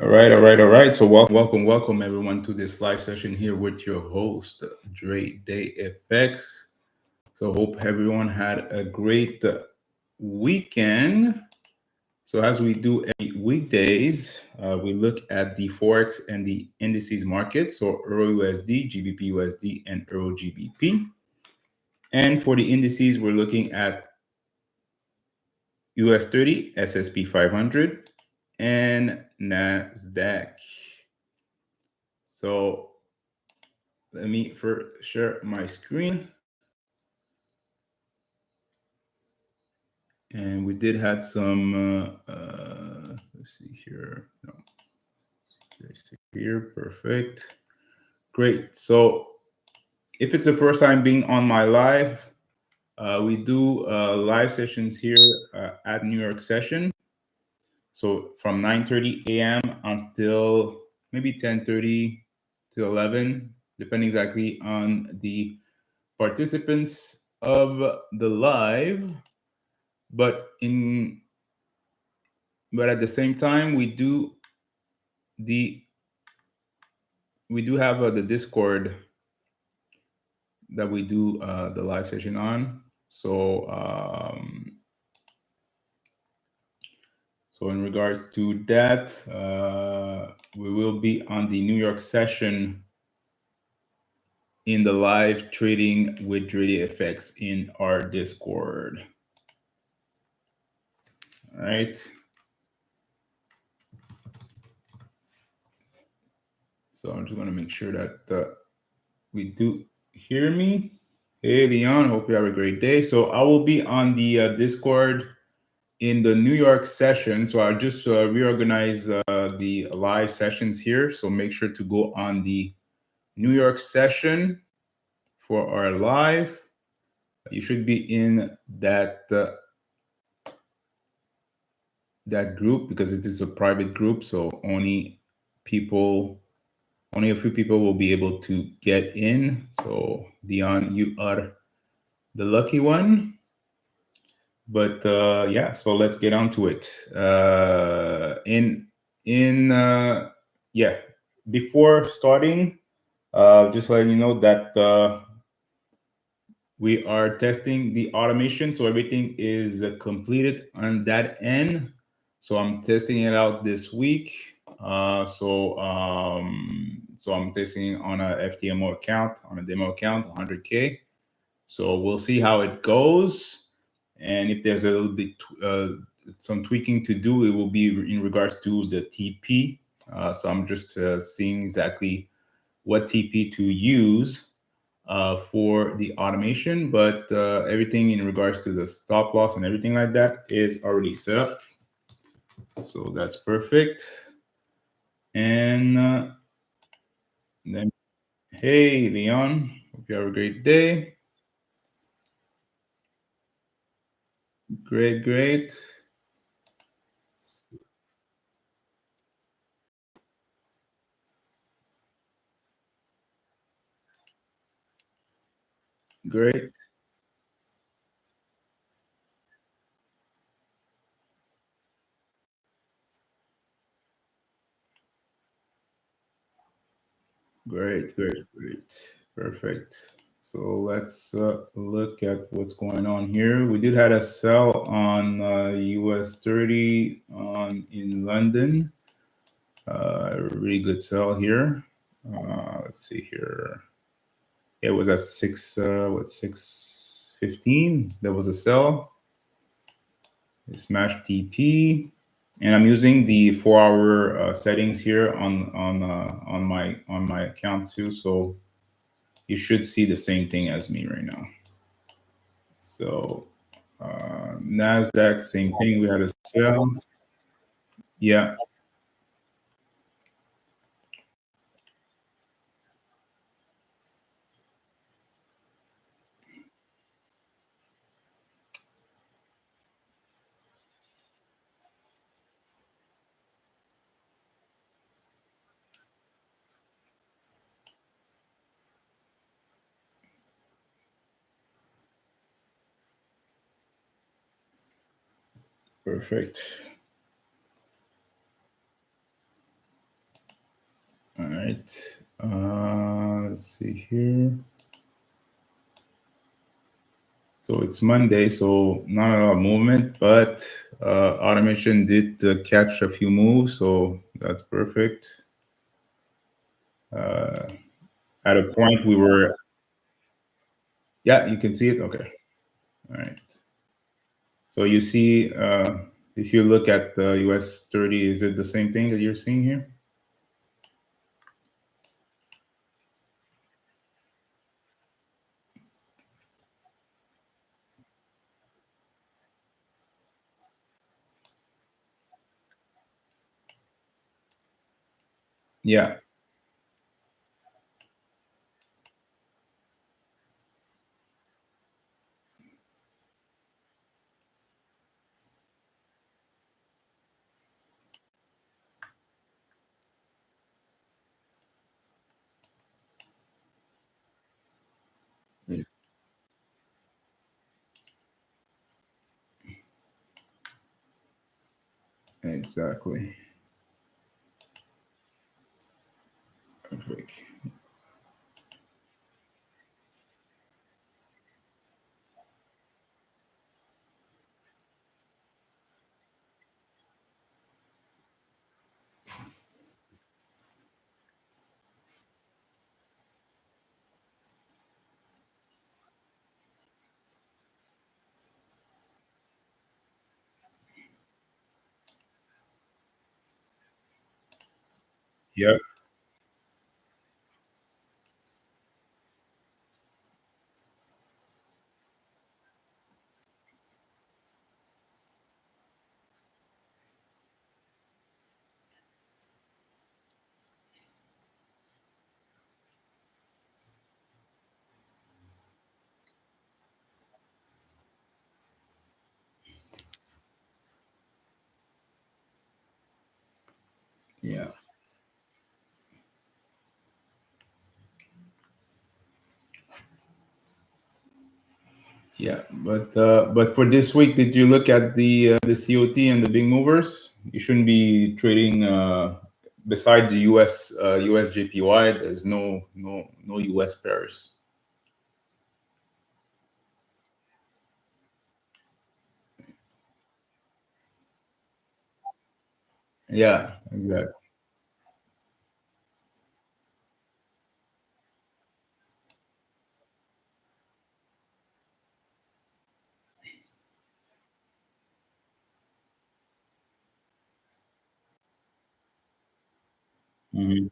All right. So welcome everyone to this live session here with your host, Dre Day FX. So hope everyone had a great weekend. So as we do every weekdays, we look at the Forex and the indices market. So Euro USD, GBP USD, and Euro GBP. And for the indices, we're looking at US 30, SSP 500, and NASDAQ. So let me first share my screen. And we did had some, let's see here. No, here, perfect. Great. So if it's the first time being on my live, we do live sessions here at New York session. So from 9:30 a.m. until maybe 10:30 to 11, depending exactly on the participants of the live. But in but at the same time, the we do have the Discord that we do the live session on. So in regards to that, we will be on the New York session in the live trading with Drady FX in our Discord. All right. So I'm just going to make sure that we do hear me. Hey, Leon, hope you have a great day. So I will be on the Discord in the New York session. So I'll just reorganize the live sessions here. So make sure to go on the New York session for our live. You should be in that group because it is a private group. So only a few people will be able to get in. So Dion, you are the lucky one. But yeah, so let's get on to it. Yeah, before starting, just letting you know that we are testing the automation, so everything is completed on that end. So I'm testing it out this week. So I'm testing on a FTMO account, on a demo account, 100K. So we'll see how it goes. And if there's a little bit some tweaking to do, it will be in regards to the TP. So I'm just seeing exactly what TP to use for the automation, but everything in regards to the stop loss and everything like that is already set up. So that's perfect. And then, hey, Leon, hope you have a great day. Great. Great. Great. Perfect. So let's look at what's going on here. We did had a sell on US 30 on in London. Really good sell here. Let's see here. It was at 615. There was a sell. It smashed TP. And I'm using the 4-hour settings here on my account too. So you should see the same thing as me right now. So Nasdaq, same thing. We had a sell. Yeah, perfect. right. Let's see here. So it's Monday, so not a lot of movement, but automation did catch a few moves, so that's perfect. Uh, at a point we were, yeah, you can see it. Okay, all right. So you see, if you look at the US 30, is it the same thing that you're seeing here? Yeah, yeah, exactly. Perfect. Yep. Yeah. Yeah, but for this week, did you look at the COT and the big movers? You shouldn't be trading beside the US JPY. There's no US pairs. Yeah, exactly. Hmm.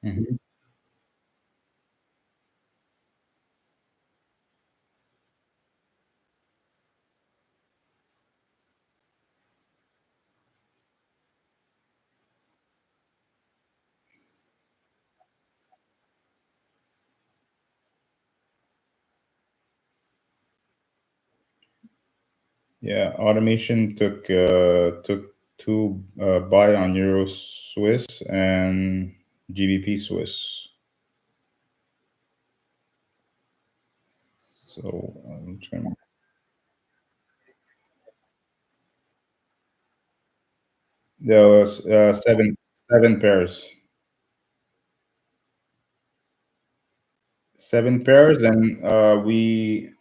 Hmm. Yeah, automation took two buy on Euro Swiss and GBP Swiss. So I'm trying. There was seven pairs, and we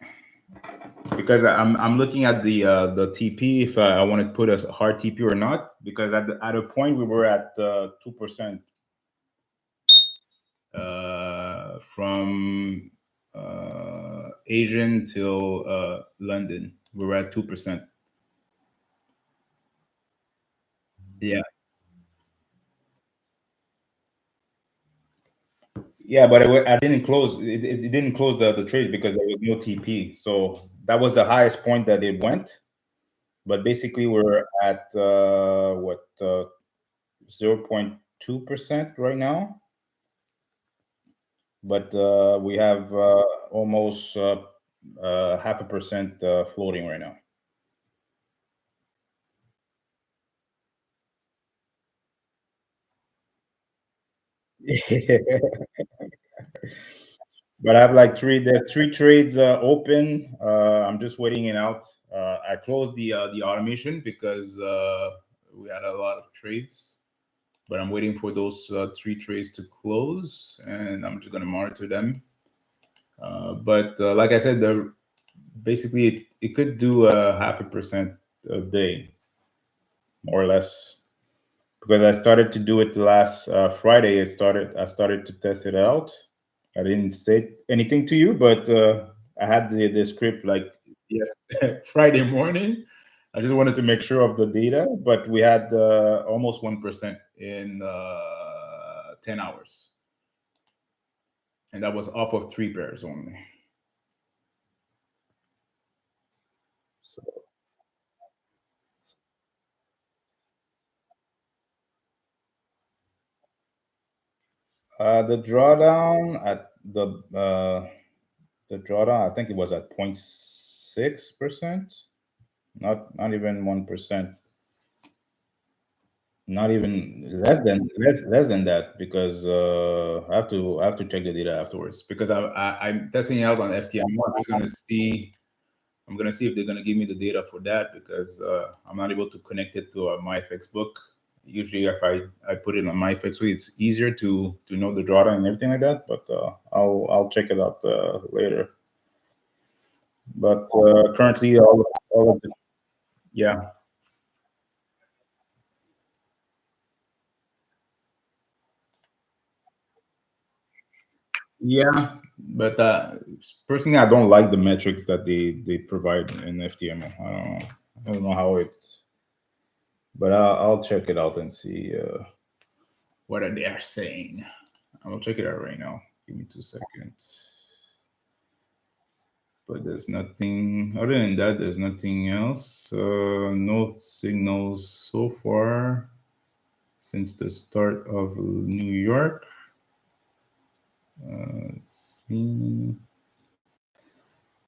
because I'm looking at the TP if I want to put a hard TP or not because at a point we were at 2%. from Asian till London. We're at 2%. Yeah, yeah, but I didn't close. It didn't close the trade because there was no TP. So that was the highest point that it went. But basically, we're at 0.2% right now. But we have almost 0.5% floating right now. But I have like there's three trades open. I'm just waiting it out. I closed the automation because we had a lot of trades, but I'm waiting for those three trades to close, and I'm just gonna monitor them. But like I said, basically it could do 0.5% a day, more or less. Because I started to do it last Friday. I started to test it out. I didn't say anything to you, but I had the script like yes Friday morning. I just wanted to make sure of the data, but we had almost 1% in 10 hours, and that was off of three pairs only. So the drawdown at the drawdown, I think it was at 0.6%, not even 1%. Not even less than that because I have to check the data afterwards because I'm testing it out on FTMO. I'm gonna see if they're gonna give me the data for that because I'm not able to connect it to a MyFX book. Usually, if I put it on MyFX, it's easier to know the drawdown and everything like that. But I'll check it out later. But currently, all of the, yeah. Yeah, but personally, I don't like the metrics that they provide in FTMO. I don't know how it's, but I'll check it out and see what are they are saying. I'll check it out right now. Give me 2 seconds. But there's nothing other than that. There's nothing else. No signals so far since the start of New York. Let's see.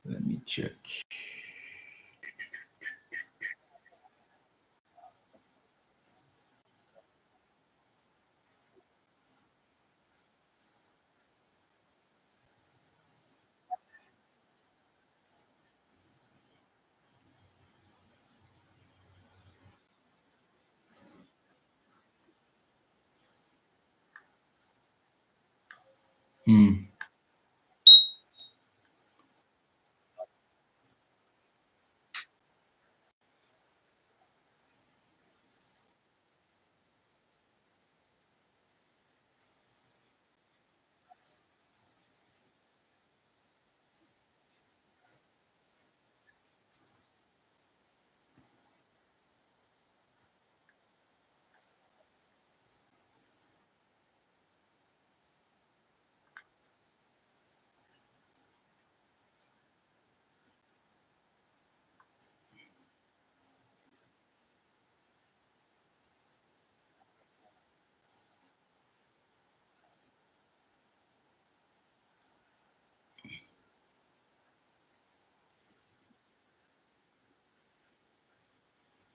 Let me check. Hmm.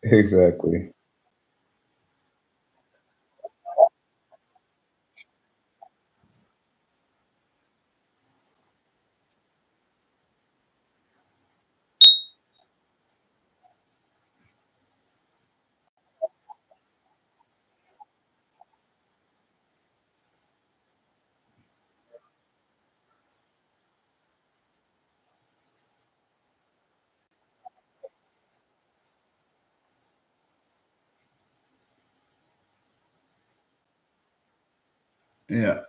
Exactly. Yeah.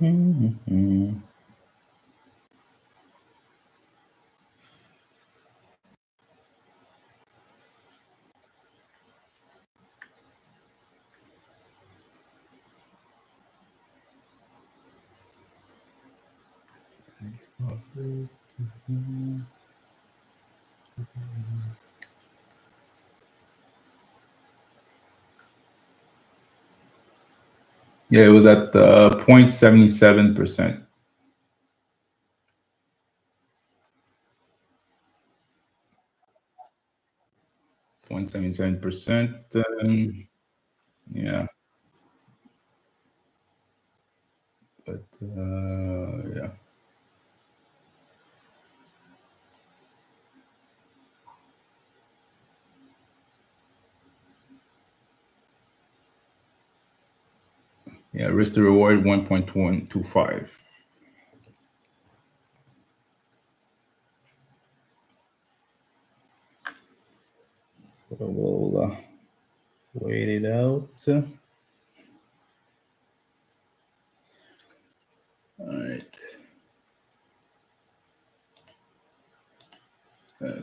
Mhm. Yeah, it was at 0.77%. 0.77%. Yeah, but yeah. Yeah, risk to reward 1.125. So we'll wait it out. All right.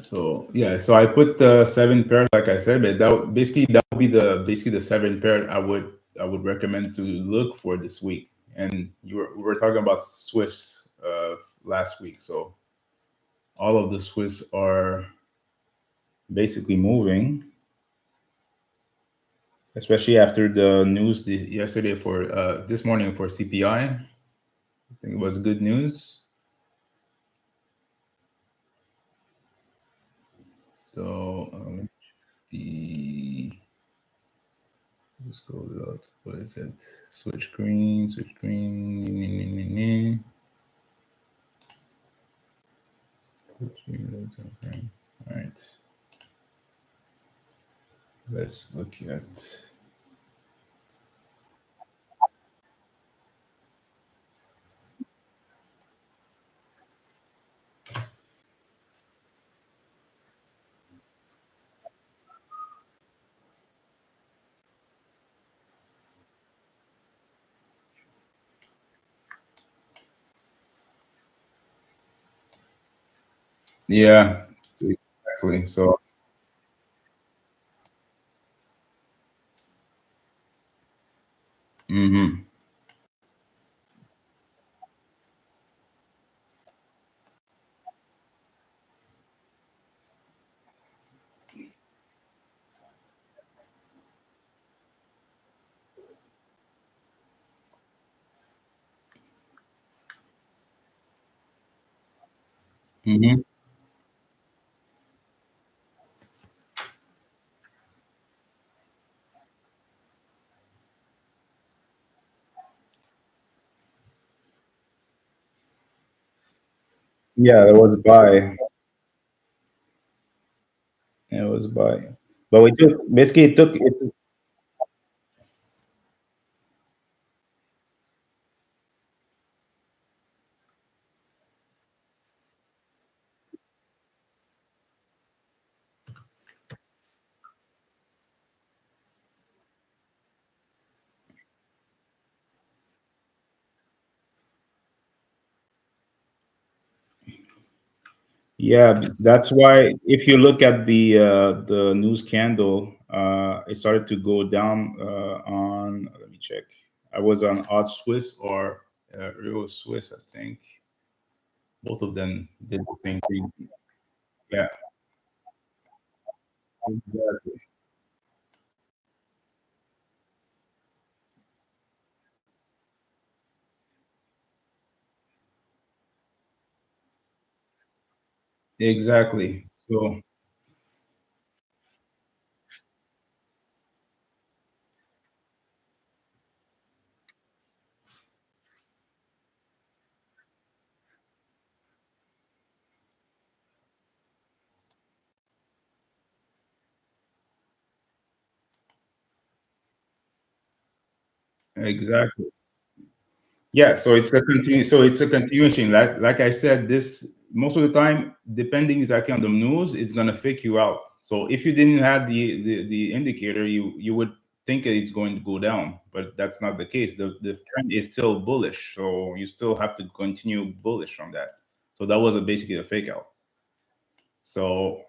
So yeah, so I put the seven pairs, like I said, but that would be the basically the seven pair I would recommend to look for this week. And we were talking about Swiss last week, so all of the Swiss are basically moving, especially after the news yesterday for this morning for CPI. I think it was good news. So the just go without what is it? Switch screen, switch screen. Okay. All right. Let's look at. Yeah, exactly. So, hmm hmm yeah, it was buy. It was buy. But we took basically it took it. Yeah, that's why if you look at the news candle, it started to go down on. Let me check. I was on Odd Swiss or Euro Swiss, I think. Both of them did the same thing. Yeah, exactly. Exactly. So exactly. Yeah, so it's a continuation. Like I said, this most of the time, depending exactly on the news, it's gonna fake you out. So if you didn't have the indicator, you would think it's going to go down, but that's not the case. The trend is still bullish, so you still have to continue bullish on that. So that was basically a fake out. So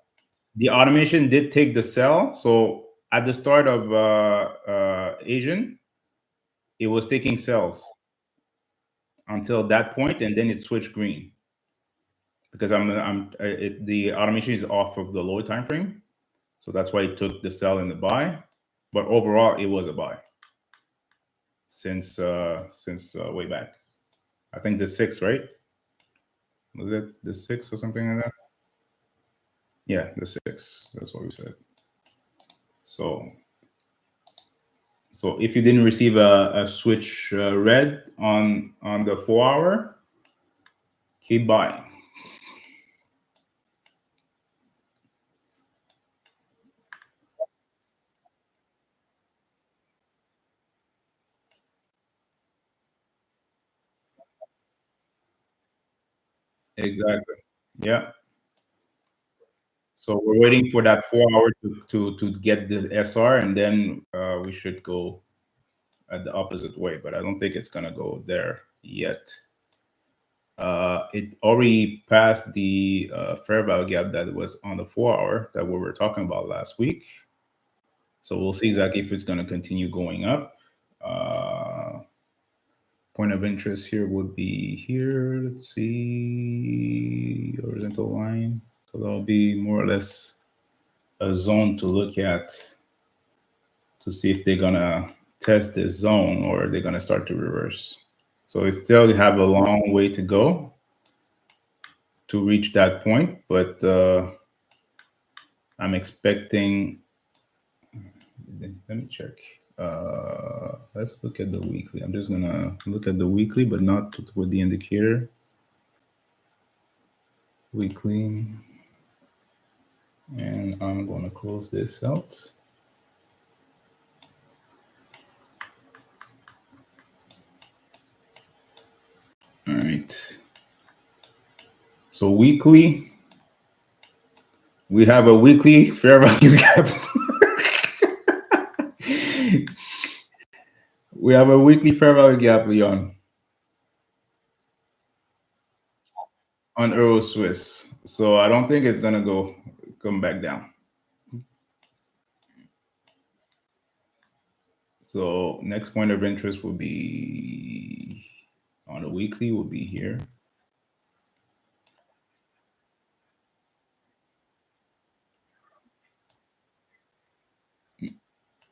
the automation did take the sell. So at the start of Asian, it was taking sells until that point, and then it switched green because the automation is off of the lower time frame, so that's why it took the sell and the buy. But overall, it was a buy since way back. I think the six, right? Was it the six or something like that? Yeah, the six. That's what we said. So if you didn't receive a switch red on the 4 hour, keep buying. Exactly. Yeah. So we're waiting for that 4 hour to get the SR, and then we should go at the opposite way. But I don't think it's gonna go there yet. It already passed the fair value gap that was on the 4 hour that we were talking about last week. So we'll see exactly if it's gonna continue going up. Point of interest here would be here. Let's see, horizontal line. So that'll be more or less a zone to look at to see if they're gonna test this zone or they're gonna start to reverse. So we still have a long way to go to reach that point, but I'm expecting. Let me check. Let's look at the weekly. I'm just gonna look at the weekly, but not with the indicator. Weekly, and I'm gonna close this out. All right. So weekly, we have a weekly fair value gap. We have a weekly fair value gap, Leon, on Euro Swiss. So I don't think it's gonna come back down. So next point of interest will be on the weekly will be here.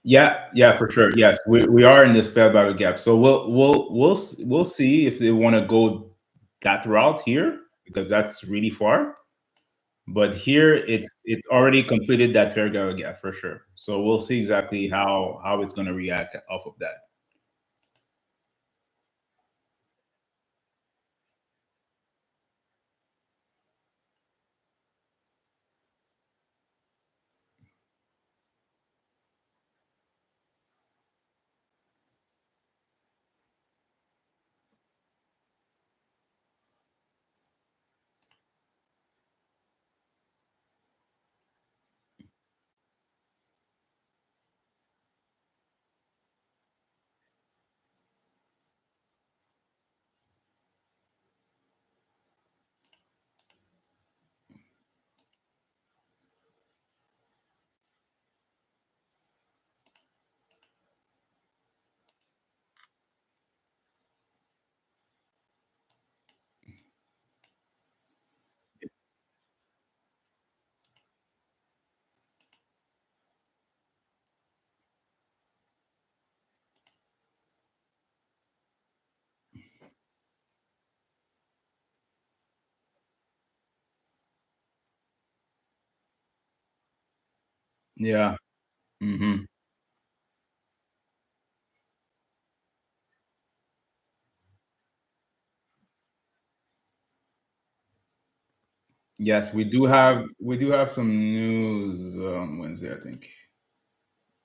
Yeah, for sure. Yes, we are in this fair value gap. So we'll see if they want to go that route here because that's really far. But here it's already completed that fair value gap for sure. So we'll see exactly how it's going to react off of that. Yeah. Hmm. Yes, we do have some news on Wednesday, I think,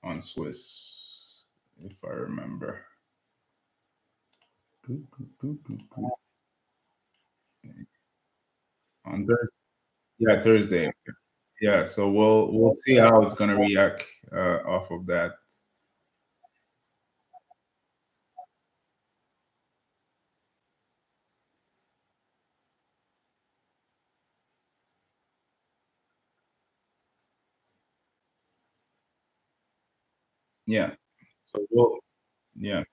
on Swiss, if I remember. On Thursday. Yeah, Thursday. Yeah, so we'll see how it's gonna react off of that. Yeah. So yeah.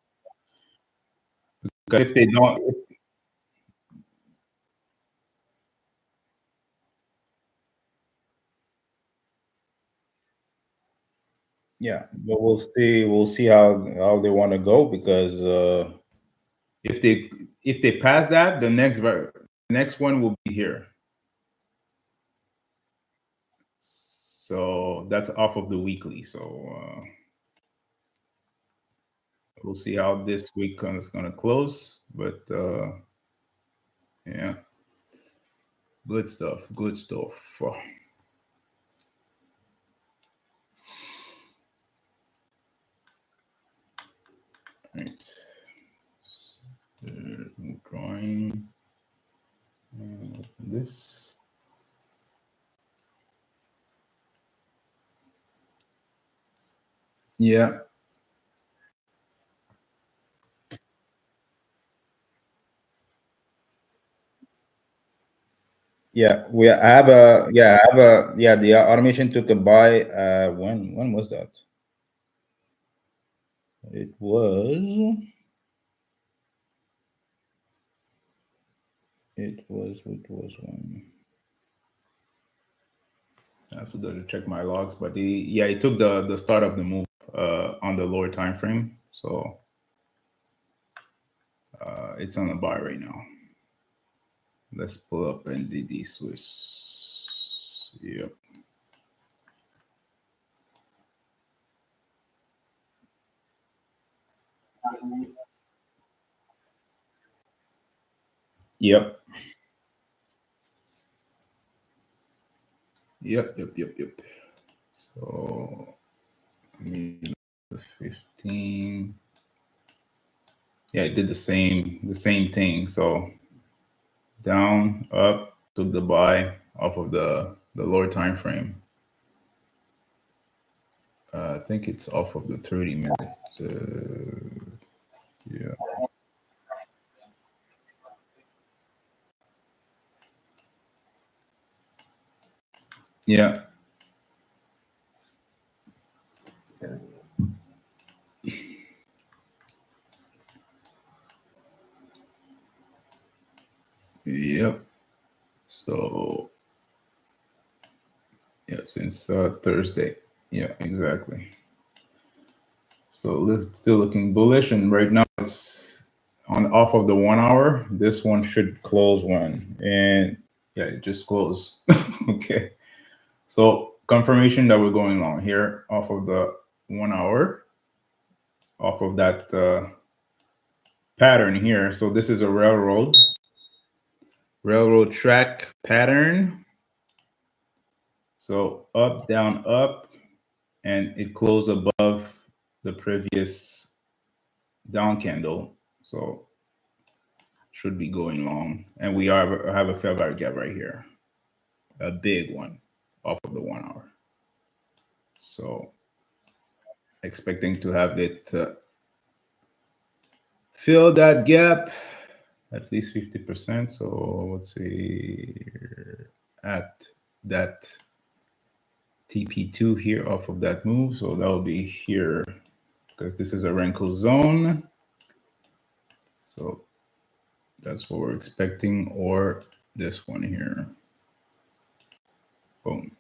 Because if they don't, yeah, but we'll see. We'll see how they want to go because if they pass that, the next one will be here. So that's off of the weekly. So we'll see how this week is going to close. But yeah, good stuff. Good stuff. Right. Drawing this. Yeah, yeah. I have a yeah. The automation took a buy. When was that? It was. It was when. I have to double check my logs, but it took the start of the move on the lower time frame, so it's on a buy right now. Let's pull up NZD Swiss. Yep. Yep. Yep. So I mean, the 15. Yeah, it did the same thing. So down, up, took the buy off of the lower time frame. I think it's off of the 30-minute. Yeah. Yeah. Yep. So yeah, since Thursday. Yeah, exactly. So still looking bullish, and right now it's on off of the 1 hour. This one should close one, and yeah, it just closed. Okay. So confirmation that we're going long here off of the 1 hour, off of that pattern here. So this is a railroad track pattern. So up, down, up, and it closed above the previous down candle. So should be going long. And we have a fair value gap right here, a big one off of the 1 hour. So expecting to have it fill that gap at least 50%. So let's see at that TP2 here off of that move. So that will be here because this is a Renko zone. So that's what we're expecting, or this one here. Boom.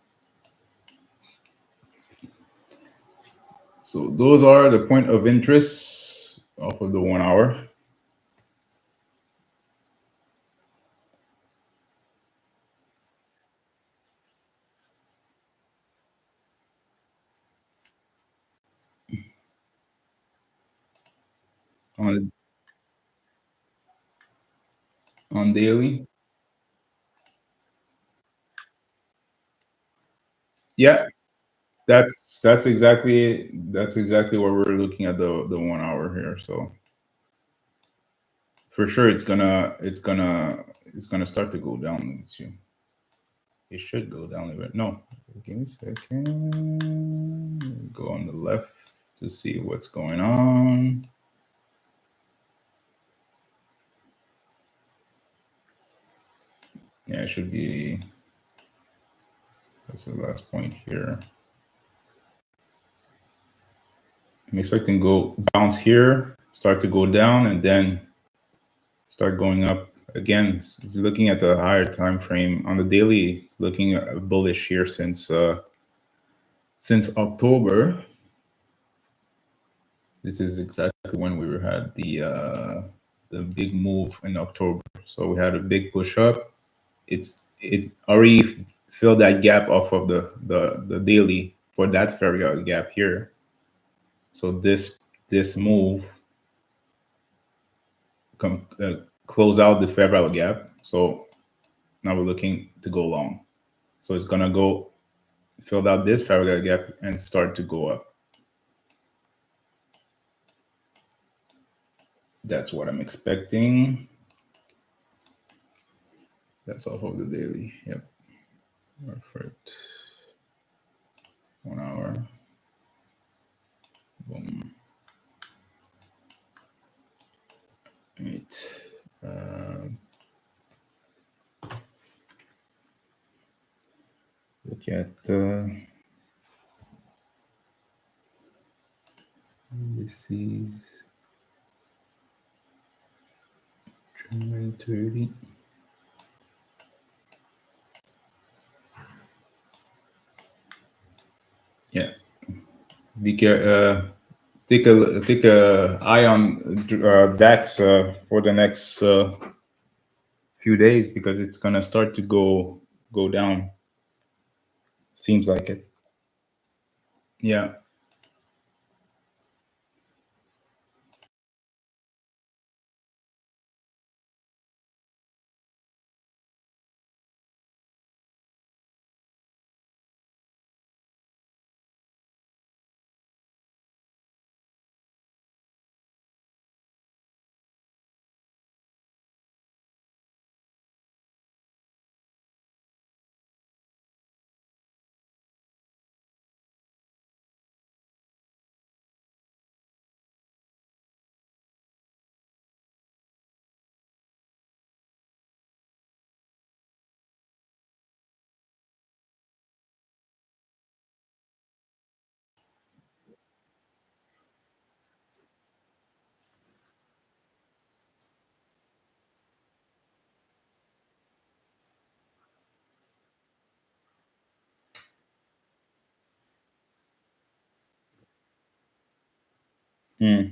So those are the point of interest off of the 1 hour. on on daily. Yeah, that's exactly what we're looking at the 1 hour here. So for sure, it's gonna start to go down. Let's see. It should go down a bit. No, give me a second. Go on the left to see what's going on. Yeah, it should be. That's the last point here. I'm expecting go bounce here, start to go down, and then start going up again. Looking at the higher time frame on the daily, it's looking bullish here since October. This is exactly when we had the big move in October. So we had a big push up. It already filled that gap off of the daily for that fair value gap here. So this move come close out the fair value gap. So now we're looking to go long. So it's gonna go fill out this fair value gap and start to go up. That's what I'm expecting. That's off of the daily. Yep. Perfect. 1 hour. Boom. Right. Look at indices. 30. Yeah. Take a eye on DAX for the next few days because it's gonna start to go down. Seems like it. Yeah. Hmm.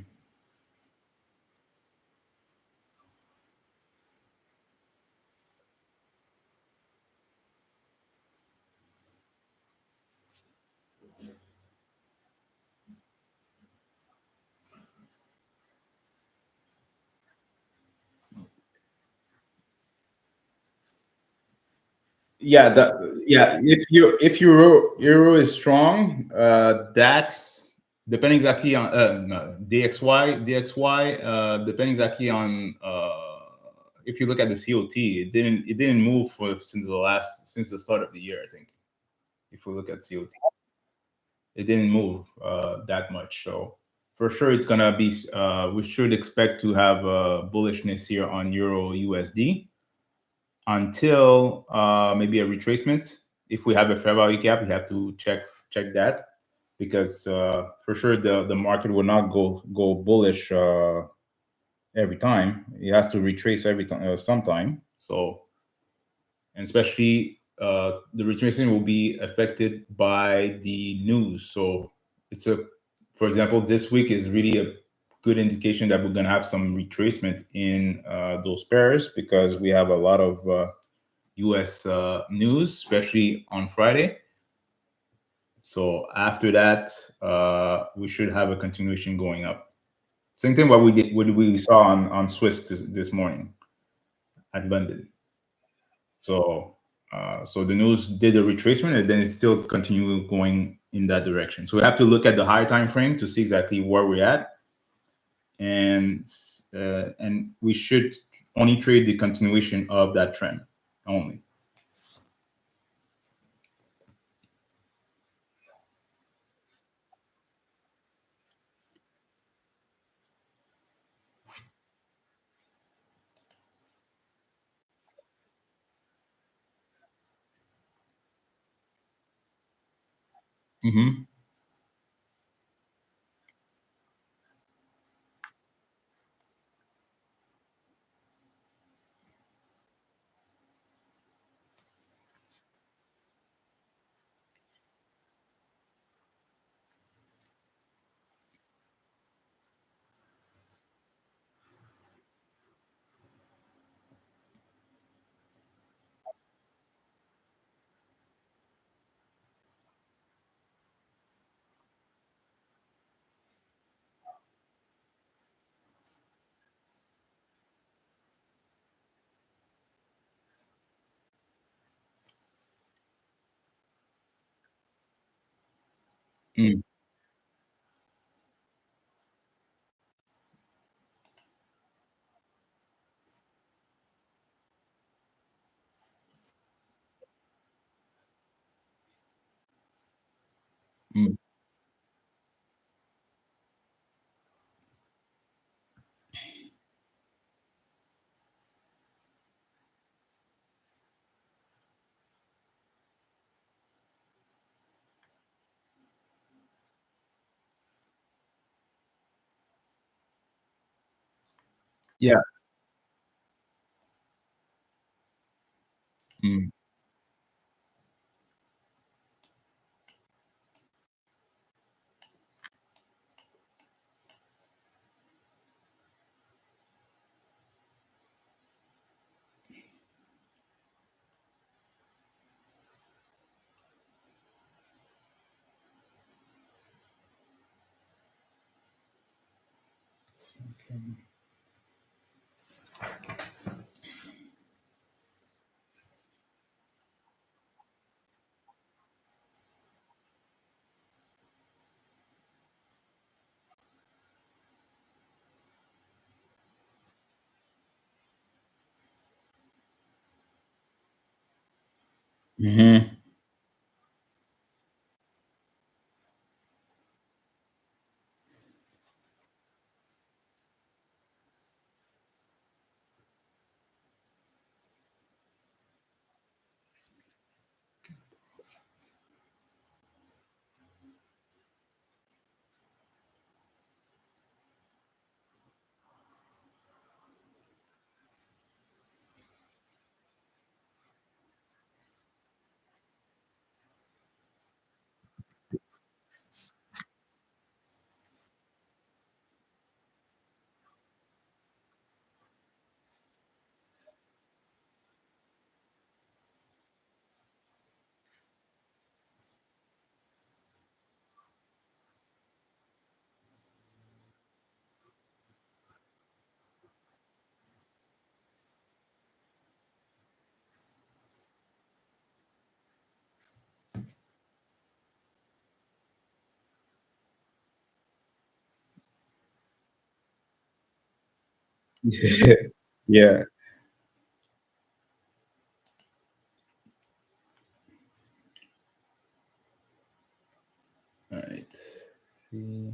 Yeah, if euro is strong, that's depending exactly on no, DXY depending exactly on if you look at the COT, it didn't move since the start of the year. I think if we look at COT, it didn't move that much. So for sure, it's gonna be. We should expect to have bullishness here on Euro USD until maybe a retracement. If we have a fair value gap, we have to check that because for sure the market will not go bullish every time. It has to retrace every time sometime. So and especially the retracement will be affected by the news. So it's a, for example, this week is really a good indication that we're going to have some retracement in those pairs because we have a lot of U.S. News, especially on Friday. So after that, we should have a continuation going up. Same thing what we saw on Swiss this morning at London. So the news did a retracement and then it still continued going in that direction. So we have to look at the higher time frame to see exactly where we're at, and we should only trade the continuation of that trend only. Hmm. Mm, mm. Yeah. Mm. Hmm. Yeah. All right. See.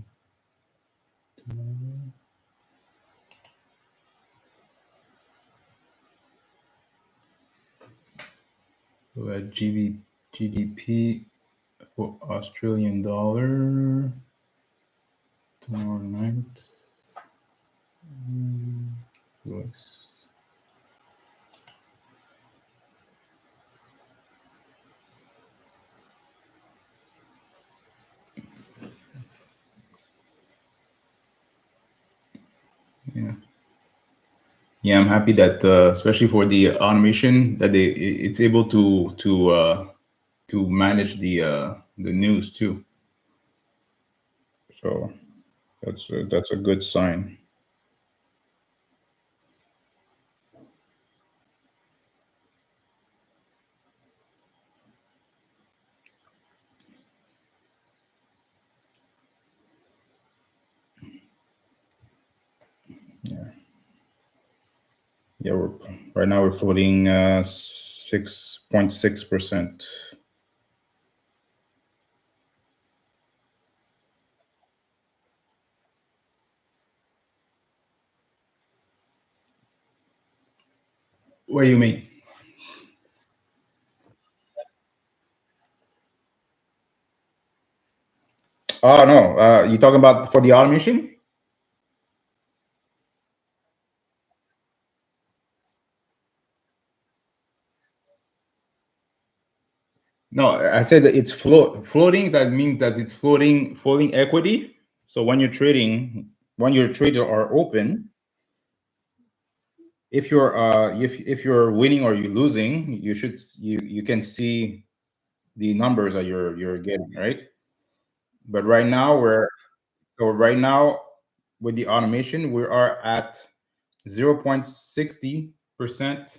So at GDP for Australian dollar tomorrow night. US. Yeah. Yeah, I'm happy that especially for the automation that it's able to manage the news too. So that's a good sign. Yeah. Yeah, right now we're floating 6.6%. What do you mean? Oh no, you talking about for the automation? No, I said that it's floating. That means that it's floating equity. So when you're trading, when your trades are open, if you're winning or you're losing, you can see the numbers that you're getting, right? But right now with the automation, we are at 0.60%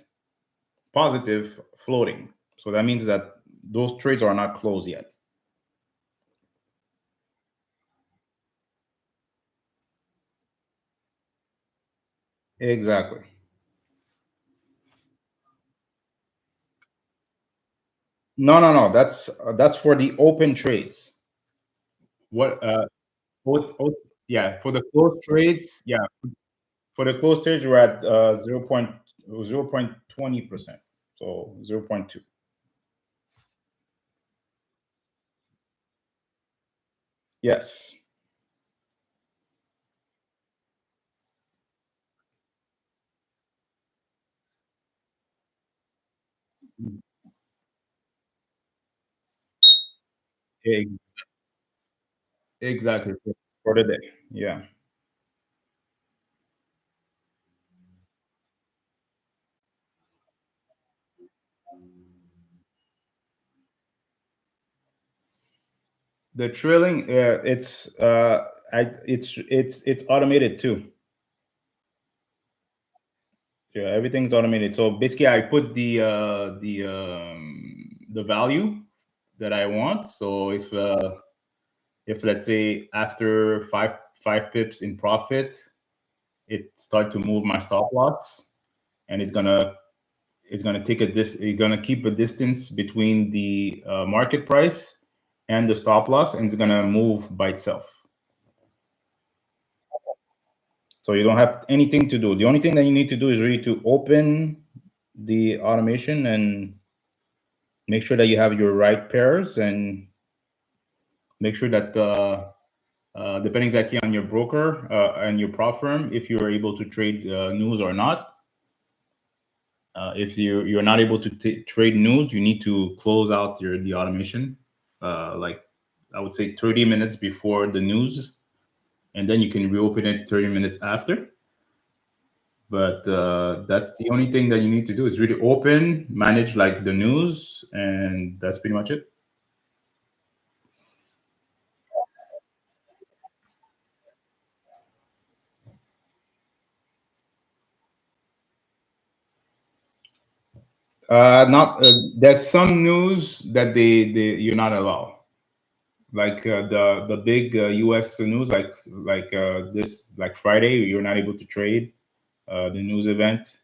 positive floating. So that means that those trades are not closed yet. Exactly. No, no, no. That's for the open trades. What yeah, for the closed trades, yeah, for the closed trades we're at 0.20%. So 0.2. Yes. Ex- Exactly. For the day. Yeah. The trilling, it's automated too. Yeah, everything's automated. So basically, I put the value that I want. So if let's say after five pips in profit, it start to move my stop loss, and it's gonna take a dis it's gonna keep a distance between the market price and the stop loss, and it's gonna move by itself. So you don't have anything to do. The only thing that you need to do is really to open the automation and make sure that you have your right pairs, and make sure that depending exactly on your broker and your prop firm, if you're able to trade news or not. If you're not able to trade news, you need to close out the automation, like I would say 30 minutes before the news, and then you can reopen it 30 minutes after. But that's the only thing that you need to do is really open, manage like the news, and that's pretty much it. Not There's some news that you're not allowed, like the big U.S. news, this like Friday, you're not able to trade the news event,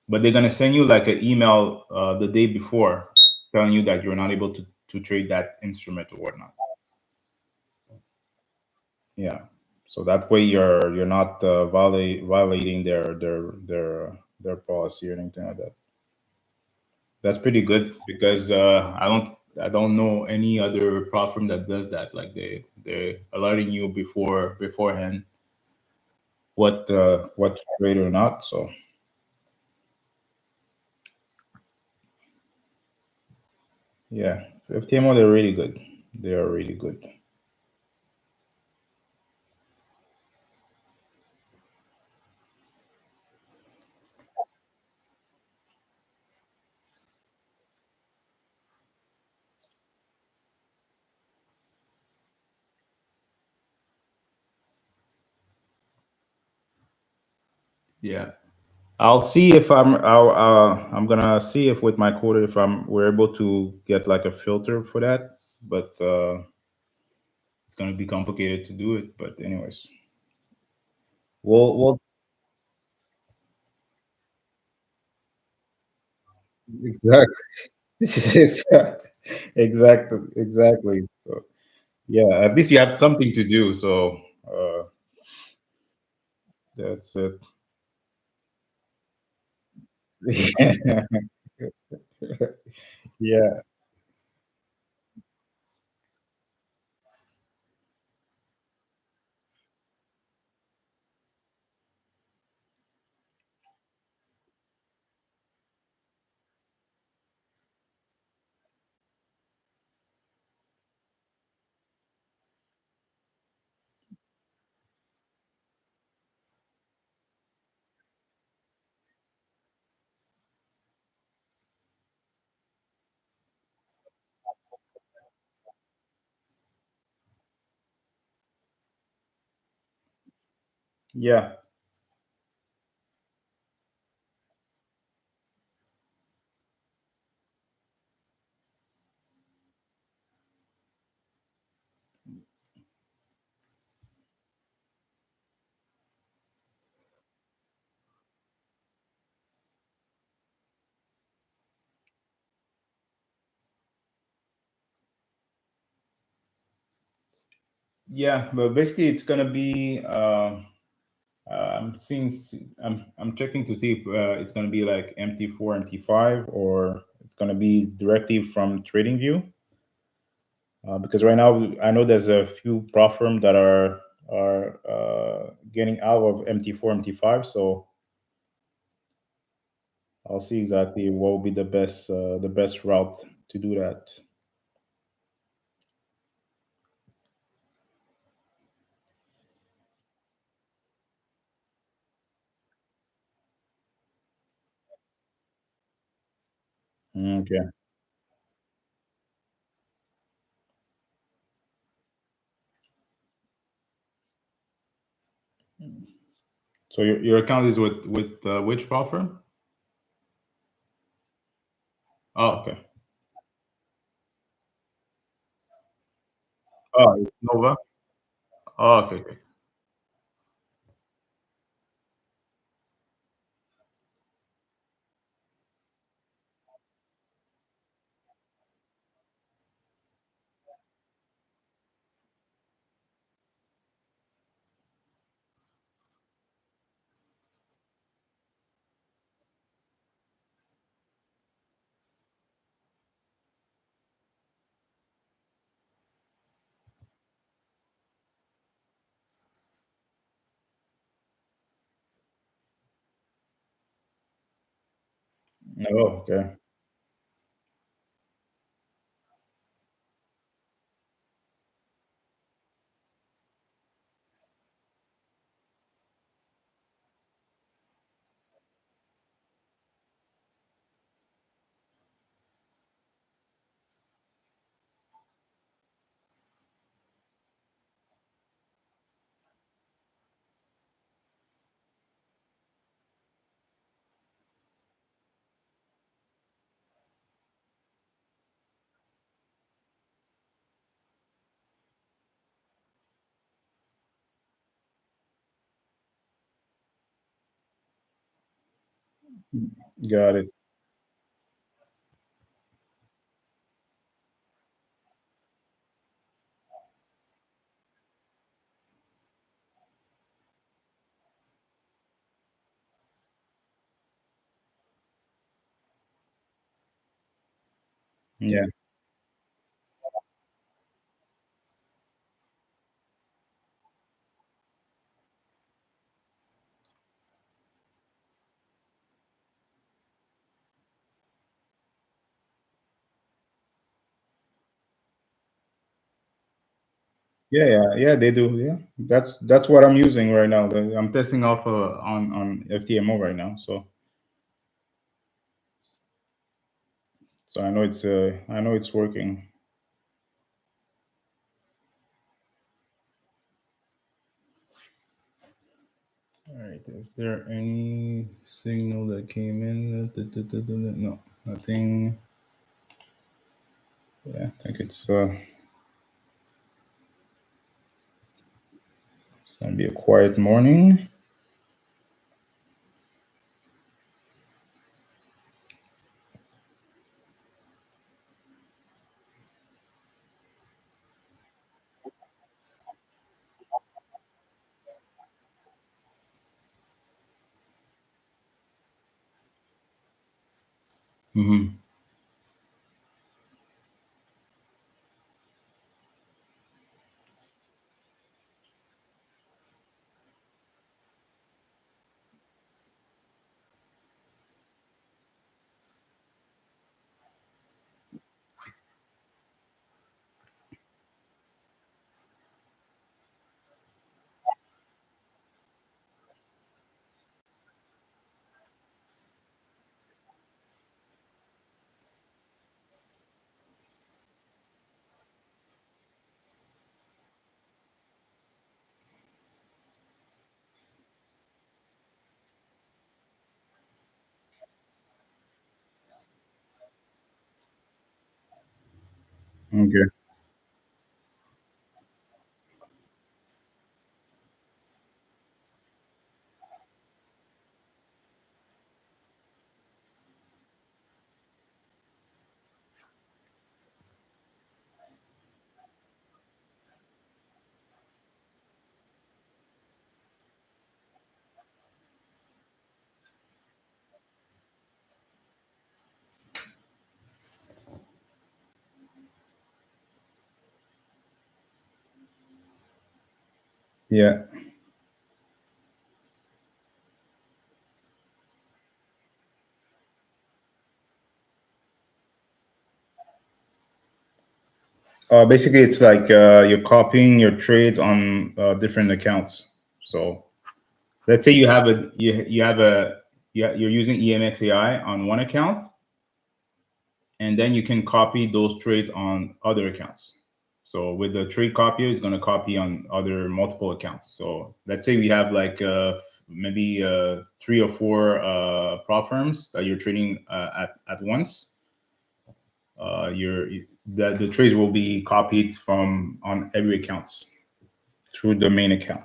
but they're gonna send you like an email the day before telling you that you're not able to trade that instrument or whatnot. Yeah, so that way you're not violating their policy or anything like that. That's pretty good because I don't know any other platform that does that. Like they're alerting you beforehand what to trade or not. So yeah, FTMO, they're really good. They are really good. Yeah. I'm gonna see if with my quota if we're able to get like a filter for that, but it's gonna be complicated to do it. But anyways, we'll exactly exactly. So yeah, at least you have something to do. So uh, that's it. Yeah, yeah, Yeah, but basically it's gonna be. I'm seeing. I'm checking to see if it's gonna be like MT4, MT5, or it's gonna be directly from TradingView. Because right now I know there's a few prop firms that are getting out of MT4, MT5. So I'll see exactly what will be the best route to do that. Okay. So your account is with which prop firm? Oh, okay. Oh, it's Nova. Oh, okay, okay. Oh, okay. Got it. Yeah. Yeah, yeah, yeah. They do. Yeah, that's what I'm using right now. I'm testing off on FTMO right now. So I know it's working. All right. Is there any signal that came in? No, nothing. Yeah, I think it's gonna be a quiet morning. Hmm. Okay. Yeah. Basically, it's like you're copying your trades on different accounts. So let's say you have you're using EMXAI on one account, and then you can copy those trades on other accounts. So with the trade copier, it's going to copy on other multiple accounts. So let's say we have like maybe three or four prop firms that you're trading at once. The trades will be copied from on every accounts through the main account.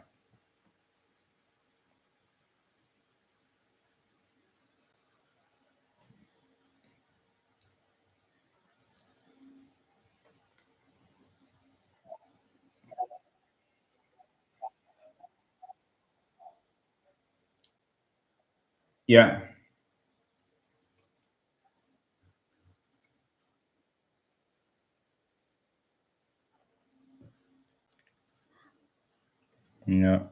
Yeah. Yeah.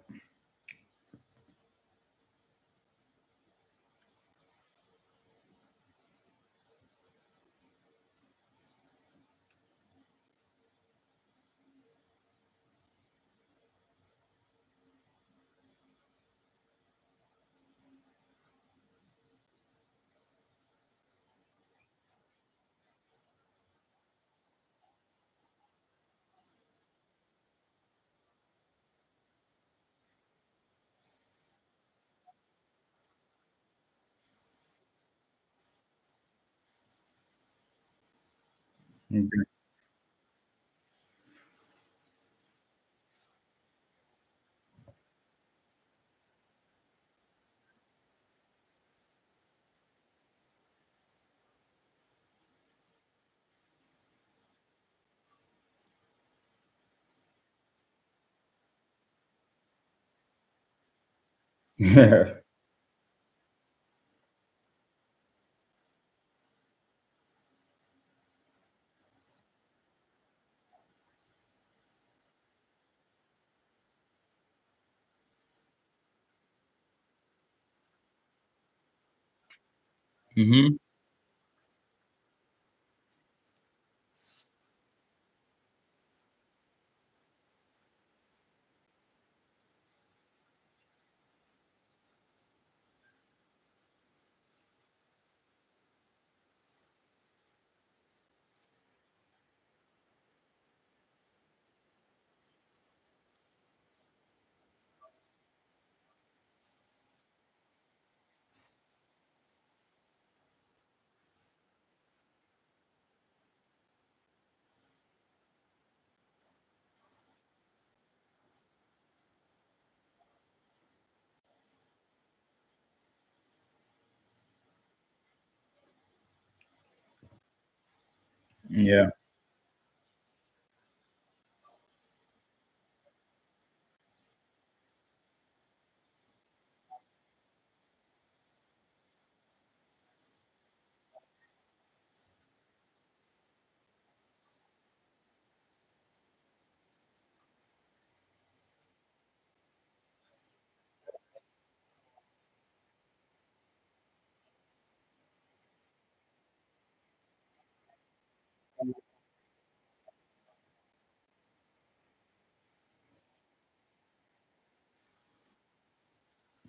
Okay. Yeah. Hmm.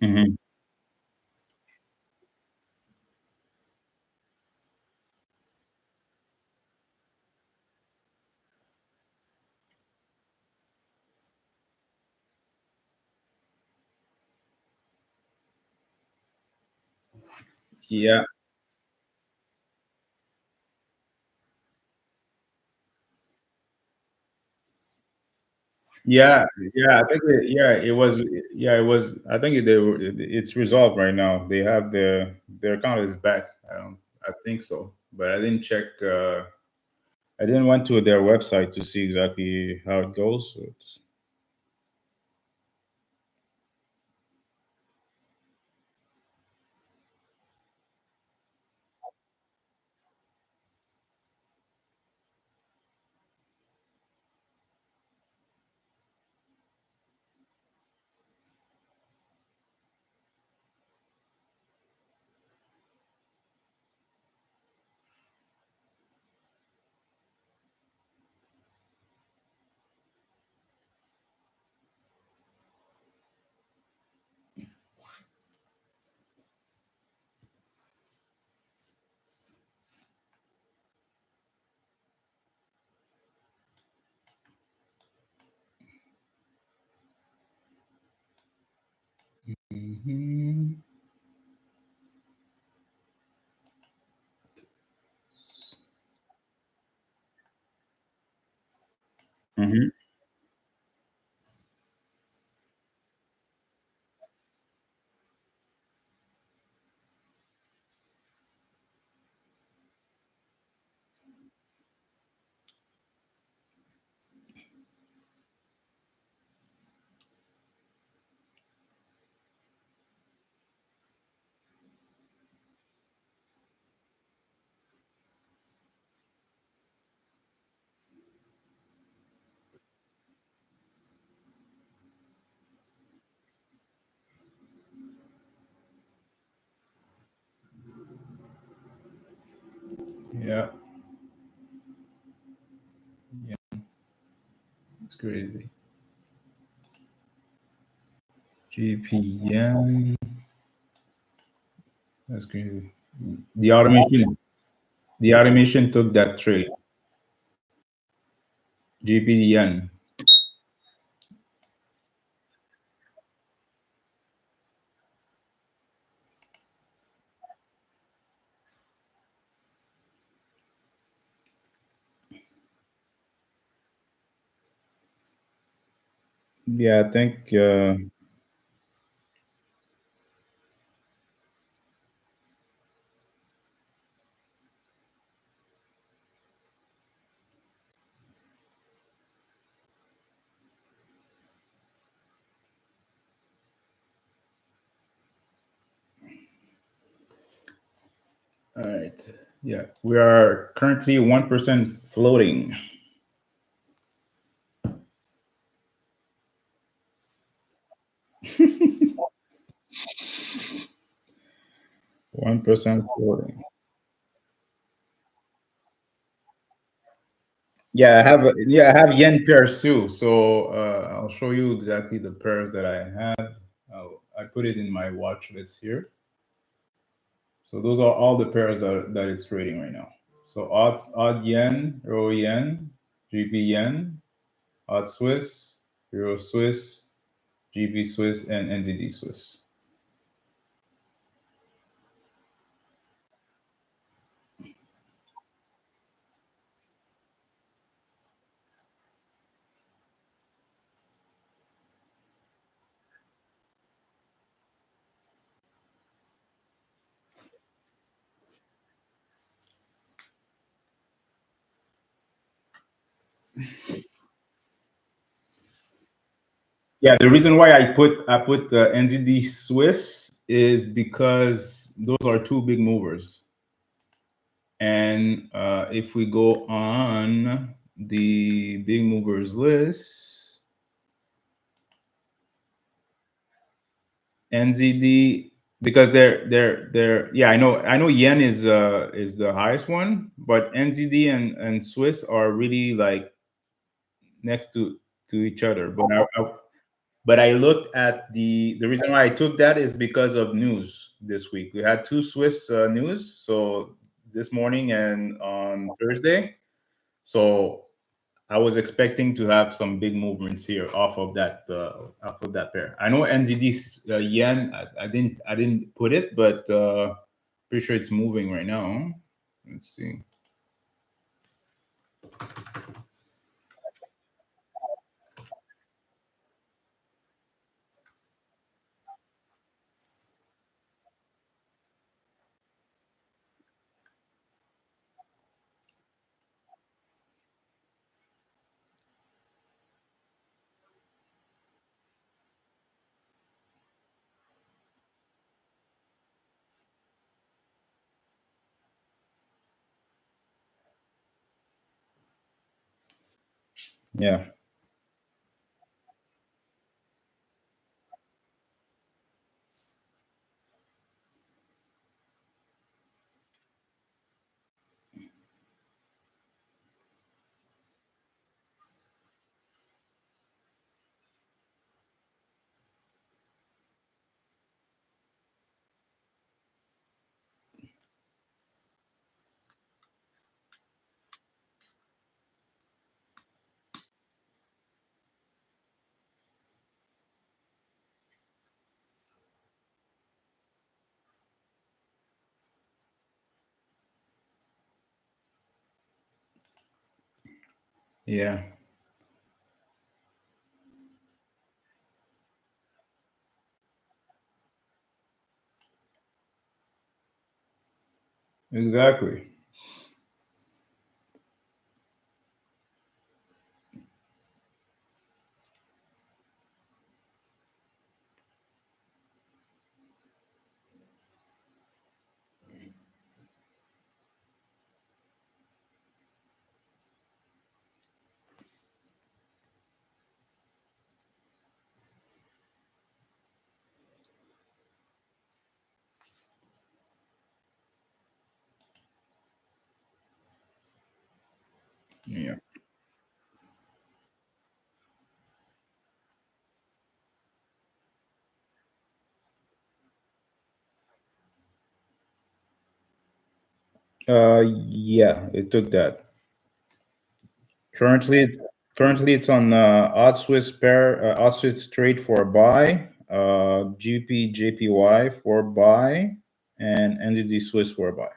Yeah. Hmm. Yeah. Yeah, yeah, I think it was, yeah, it was. I think it's resolved right now. They have their account is back. I think so, but I didn't check. I didn't went to their website to see exactly how it goes. So Mhm. Mhm. Yeah, yeah, it's crazy. GPN, that's crazy. The automation, the automation took that trade. GPN. Yeah, I think. All right. Yeah, we are currently 1% floating. 1% floating. Yeah, I have yen pairs too. So I'll show you exactly the pairs that I have. I put it in my watch list here. So those are all the pairs that it's trading right now. So odd yen, euro yen, GP yen, odd Swiss, euro Swiss, GP Swiss, and NZD Swiss. Yeah, the reason why I put the NZD Swiss is because those are two big movers. And if we go on the big movers list, NZD, because they're yeah, I know yen is the highest one, but NZD and Swiss are really like next to each other. But I looked at the reason why I took that is because of news this week. We had two Swiss news, so this morning and on Thursday. So I was expecting to have some big movements here off of that pair. I know NZD yen. I didn't put it, but pretty sure it's moving right now. Let's see. Yeah, Yeah, exactly. Yeah. Yeah, it took that. Currently, it's currently it's on Odd Swiss trade for buy, GP JPY for buy, and NZD Swiss for buy.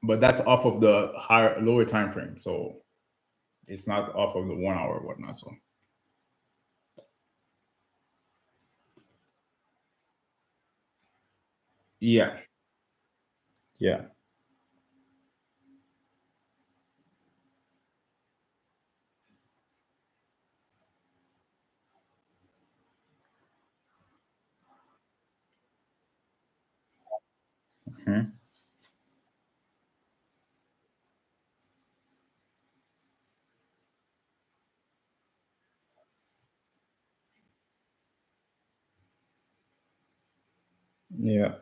But that's off of the higher lower time frame, so it's not off of the 1 hour or whatnot. So yeah, yeah. Mhm. Yeah.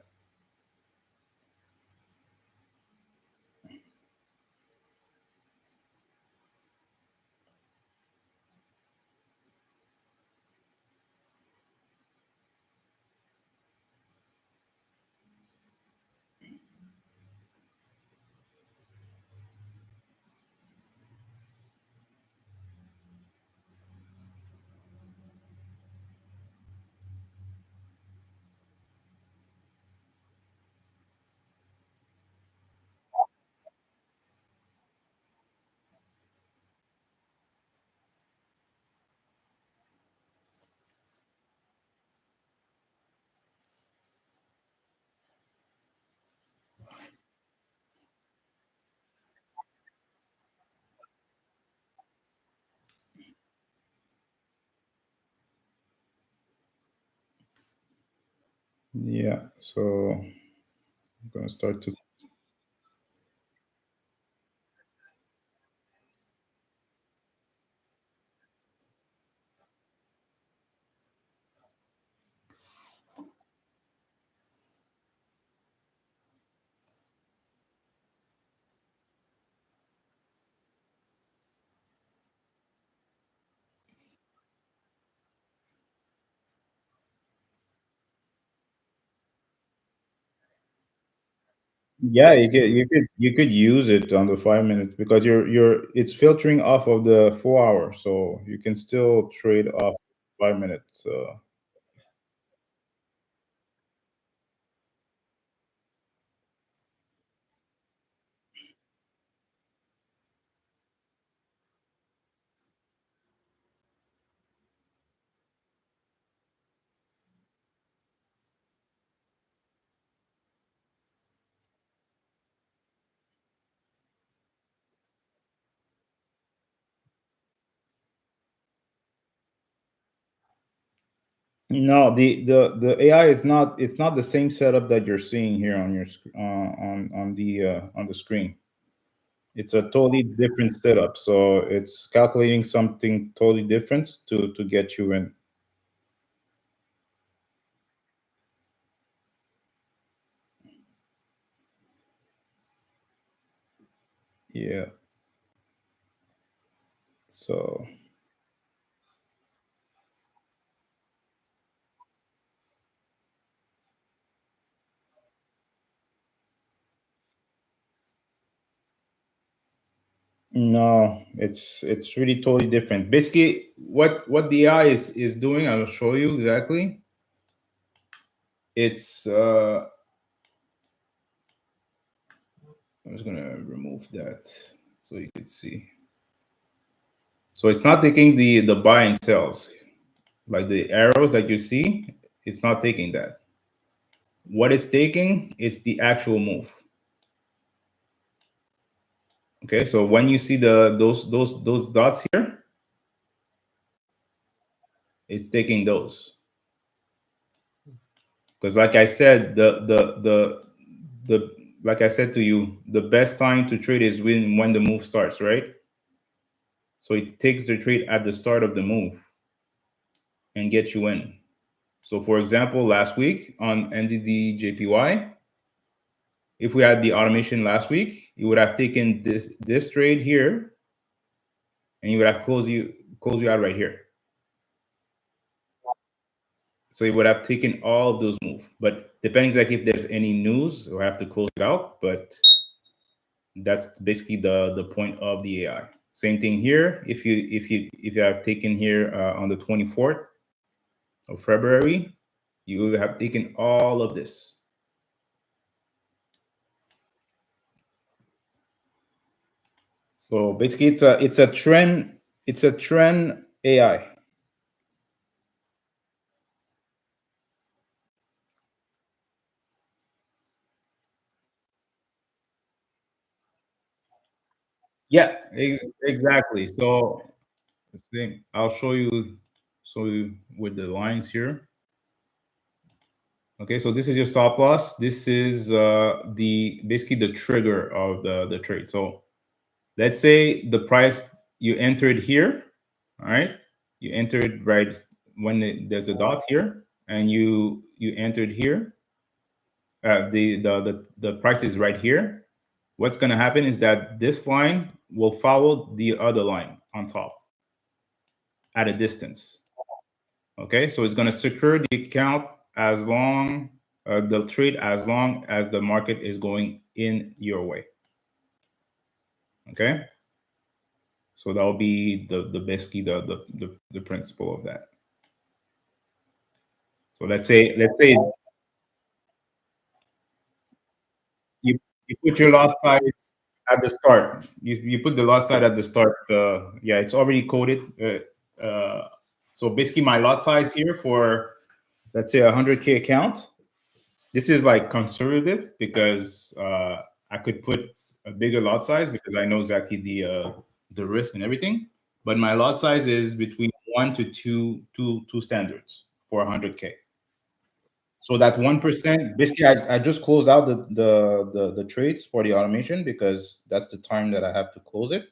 Yeah. So I'm gonna start to. Yeah, you could use it on the 5 minutes because you're it's filtering off of the 4 hour, so you can still trade off 5 minutes. No, the AI is not. It's not the same setup that you're seeing here on your on the screen. It's a totally different setup. So it's calculating something totally different to get you in. Yeah. So no, it's really totally different. Basically, what the AI is doing, I'll show you exactly. It's I'm just gonna remove that so you can see. So it's not taking the buy and sells, like the arrows that you see. It's not taking that. What it's taking is the actual move. Okay, so when you see those dots here, it's taking those. Because like I said, the like I said to you, the best time to trade is when the move starts, right? So it takes the trade at the start of the move and gets you in. So for example, last week on NZD if we had the automation last week, you would have taken this trade here and you would have closed you out right here. So you would have taken all of those moves. But depends like if there's any news, we'll have to close it out. But that's basically the point of the AI. Same thing here. If you have taken here on the 24th of February, you will have taken all of this. So basically, it's a trend. It's a trend AI. Yeah, exactly. So let's see. I'll show you with the lines here. Okay, so this is your stop loss. This is the basically the trigger of the trade. So let's say the price you entered here. All right, you entered right when there's the dot here, and you entered here. The price is right here. What's going to happen is that this line will follow the other line on top at a distance. Okay, so it's going to secure the account as long the trade as long as the market is going in your way. Okay, so that will be the basically the principle of that. So let's say you you put your lot size at the start. You put the lot size at the start. Yeah, it's already coded. So basically, my lot size here for let's say 100K account. This is like conservative because I could put a bigger lot size because I know exactly the risk and everything. But my lot size is between one to two standards for 100K. So that 1%, basically, I just closed out the trades for the automation because that's the time that I have to close it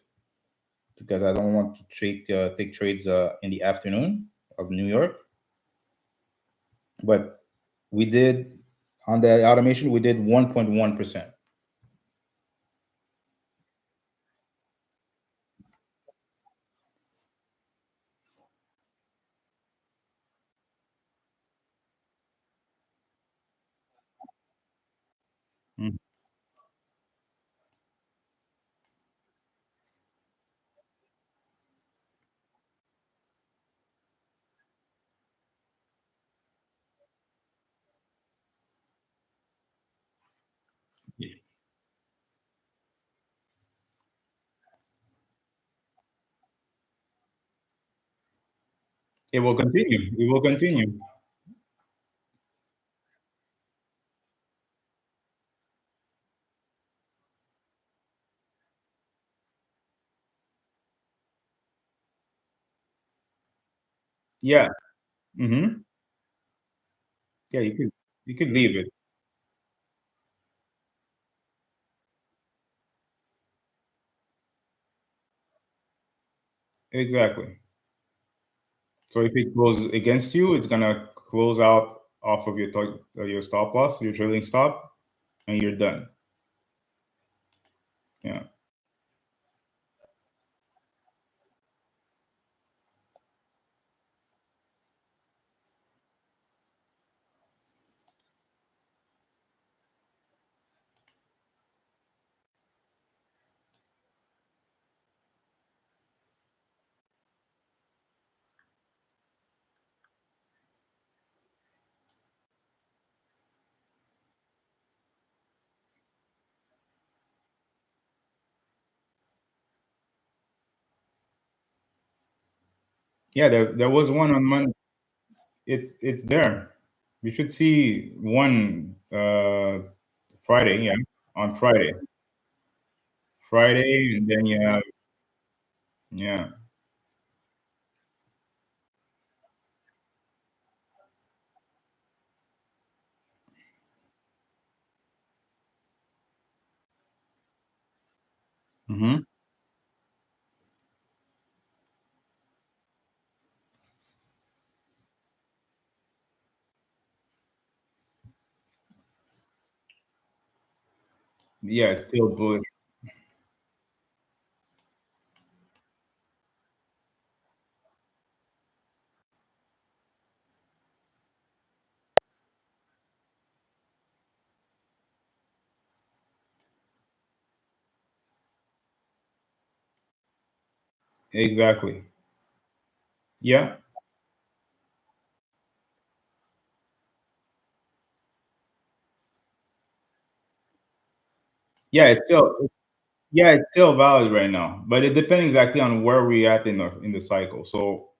because I don't want to take trades in the afternoon of New York. But we did on the automation, we did 1.1%. Mhm. It will continue. It will continue. Yeah. Hmm. Yeah, you could leave it. Exactly. So if it goes against you, it's gonna close out off of your stop loss, your trailing stop, and you're done. Yeah. Yeah, there was one on Monday. It's there. You should see one Friday. Yeah, on Friday. Friday, and then you have yeah. Hmm. Yeah, it's still bullish. Exactly. Yeah. Yeah, it's still valid right now, but it depends exactly on where we're at in the cycle. So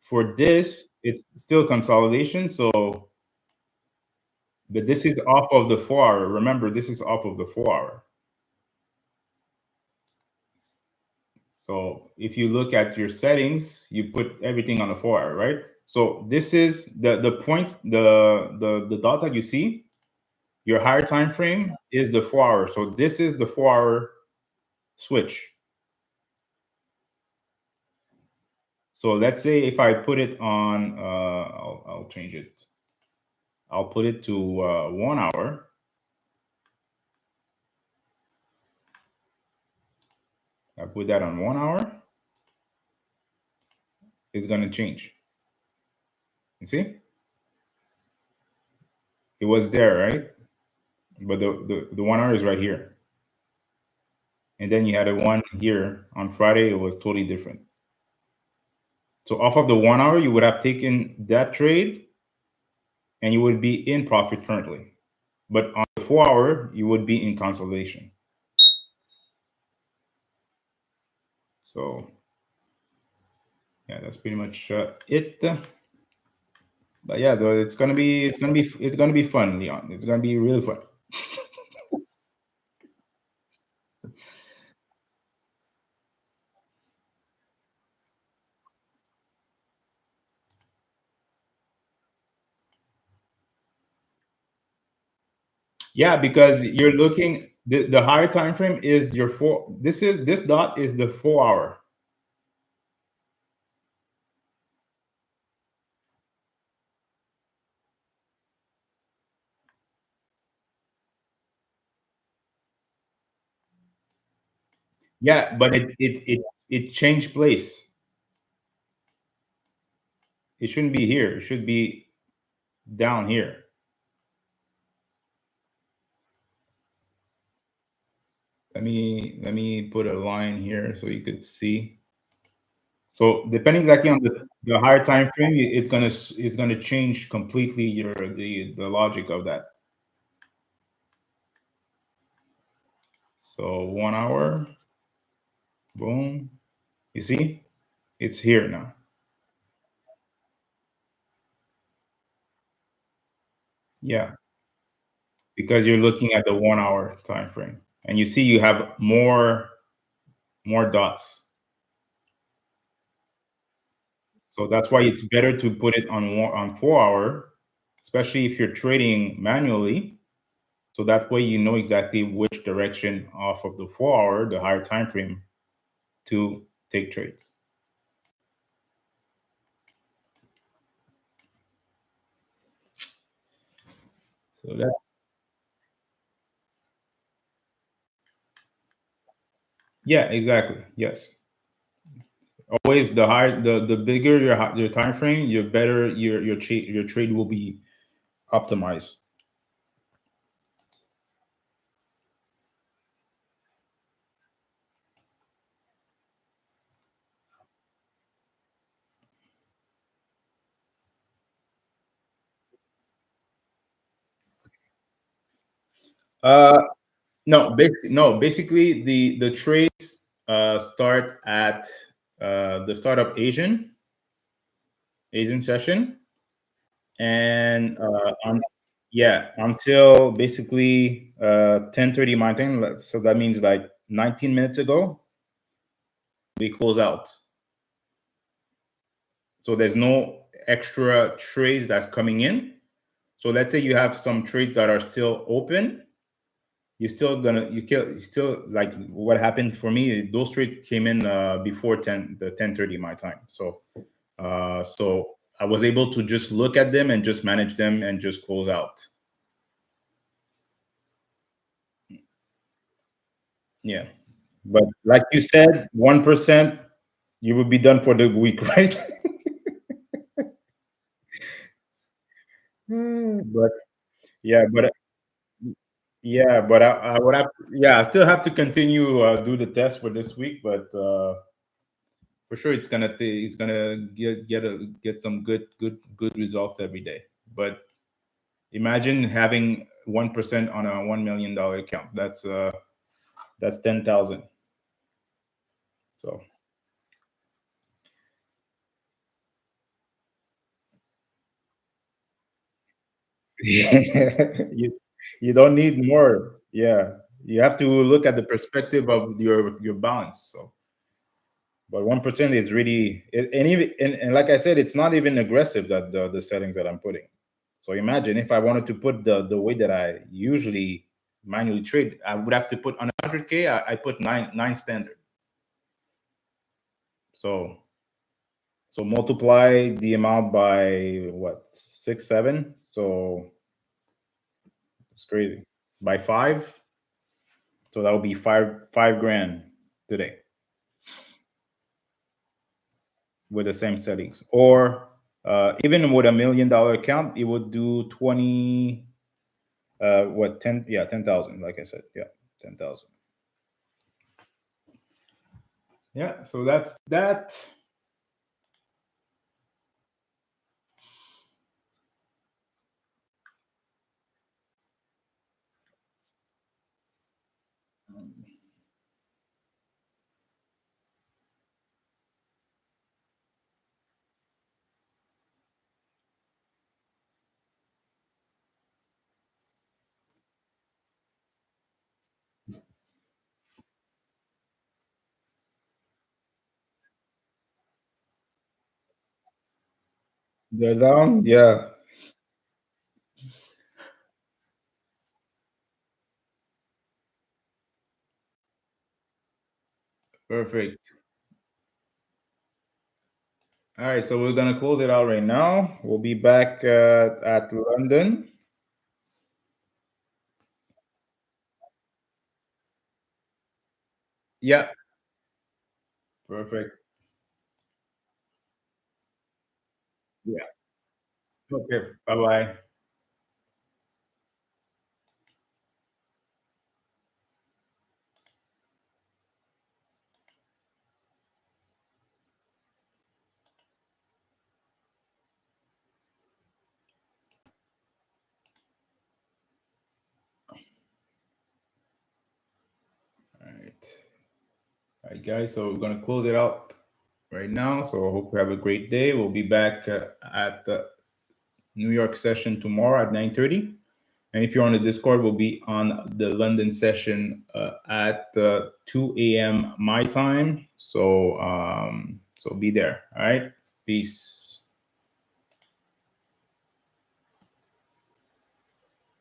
for this, it's still consolidation. So, but this is off of the 4 hour. Remember, this is off of the 4 hour. So if you look at your settings, you put everything on the 4 hour, right? So this is the point, the dots that you see. Your higher time frame is the 4 hour. So this is the 4 hour switch. So let's say if I put it on, I'll change it. I'll put it to 1 hour. I put that on 1 hour. It's gonna change. You see, it was there, right? But the 1 hour is right here, and then you had a one here on Friday. It was totally different. So off of the 1 hour, you would have taken that trade, and you would be in profit currently. But on the 4 hour, you would be in consolidation. So yeah, that's pretty much it. But yeah, though it's gonna be fun, Leon. It's gonna be really fun. Yeah, because you're looking the higher time frame is your four. This dot is the 4 hour. Yeah, but it changed place. It shouldn't be here. It should be down here. Let me put a line here so you could see. So depending exactly on the higher time frame, it's gonna change completely the logic of that. So 1 hour, boom. You see, it's here now. Yeah, because you're looking at the 1 hour time frame, and you see you have more dots. So that's why it's better to put it on 4 hour, especially if you're trading manually. So that way you know exactly which direction off of the 4 hour, the higher time frame, to take trades. So that yeah, exactly. Yes. Always the bigger your time frame, your better your trade will be optimized. Uh no, basically the trades start at the startup Asian. Asian session, and yeah, until basically 10:30 my time. So that means like 19 minutes ago we close out. So there's no extra trades that's coming in. So let's say you have some trades that are still open. You still, like what happened for me. Those trades came in before 10:30 my time. So I was able to just look at them and just manage them and just close out. Yeah, but like you said, 1%, you would be done for the week, right? But yeah, but yeah, but I would have, yeah, I still have to continue do the test for this week, but for sure it's gonna get some good results every day. But imagine having 1% on a $1 million account. That's 10,000. So you don't need more. Yeah, you have to look at the perspective of your balance. So, but 1% is really and even and like I said, it's not even aggressive that the settings that I'm putting. So imagine if I wanted to put the way that I usually manually trade, I would have to put on 100K. I put nine standard. So multiply the amount by what, 6 7. So it's crazy, by five. So that would be five grand today with the same settings. Or even with $1 million account, it would do 20. What, 10? Yeah, 10,000. Like I said, yeah, 10,000. Yeah. So that's that. They're down. Yeah. Perfect. All right. So we're gonna close it out right now. We'll be back at London. Yeah. Perfect. Yeah. Okay. Bye bye. All right. All right, guys. So we're gonna close it out right now. So I hope you have a great day. We'll be back at the New York session tomorrow at 9:30. And if you're on the Discord, we'll be on the London session at 2 a.m. my time. So be there. All right. Peace.